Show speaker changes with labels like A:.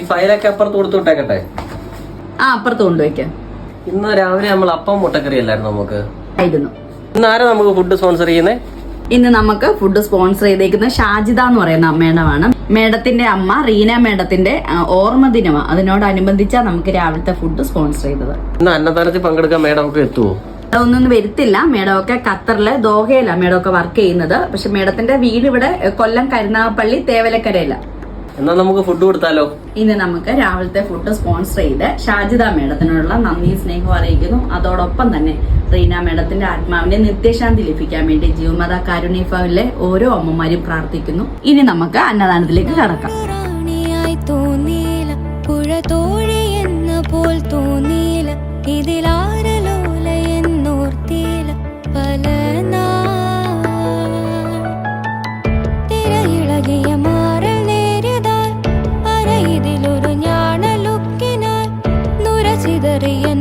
A: ഈ ഫയലൊക്കെ അപ്പുറത്ത് കൊടുത്തു വിട്ടേക്കട്ടെ.
B: അപ്പുറത്ത് കൊണ്ടുവയ്ക്കാം.
A: ഇന്ന് രാവിലെ നമ്മൾ അപ്പം മുട്ടക്കറി അല്ലായിരുന്നു നമുക്ക്
B: ആയിരുന്നു.
A: ഇന്ന് ആരാ നമുക്ക് ഫുഡ് സ്പോൺസർ ചെയ്യുന്നേ?
B: ഇന്ന് നമുക്ക് ഫുഡ് സ്പോൺസർ ചെയ്തേക്കുന്ന ഷാജിദ എന്ന് പറയുന്ന മേഡമാണ്. മേഡത്തിന്റെ അമ്മ റീന മേഡത്തിന്റെ ഓർമ്മ ദിനമാണ്. അതിനോടനുബന്ധിച്ചാ നമുക്ക് രാവിലത്തെ ഫുഡ് സ്പോൺസർ ചെയ്തത്.
A: ഇന്ന് അന്നദാനത്തിൽ പങ്കെടുക്കാൻ മേഡം ഒക്കെ എത്തുവോ?
B: ഒന്നും വരുത്തില്ല. മേഡമൊക്കെ ഖത്തറിലെ ദോഹയിലാണ് മേഡമൊക്കെ വർക്ക് ചെയ്യുന്നത്. പക്ഷെ മേഡത്തിന്റെ വീട് ഇവിടെ കൊല്ലം കരുനാഗപ്പള്ളി തേവലക്കരയില.
A: എന്നാൽ നമുക്ക് ഫുഡ് കൊടുത്താലോ?
B: ഇന്ന് നമുക്ക് രാവിലത്തെ ഫുഡ് സ്പോൺസർ ചെയ്ത് ഷാജിദ മേഡത്തിനോടുള്ള നന്ദി സ്നേഹം അറിയിക്കുന്നു. അതോടൊപ്പം തന്നെ റീന മേഡത്തിന്റെ ആത്മാവിനെ നിത്യശാന്തി ലഭിക്കാൻ വേണ്ടി ജീവമാതാ കാരുണ്യ ഭവനിലെ ഓരോ അമ്മമാരും പ്രാർത്ഥിക്കുന്നു. ഇനി നമുക്ക് അന്നദാനത്തിലേക്ക് കടക്കാം.
C: ിയ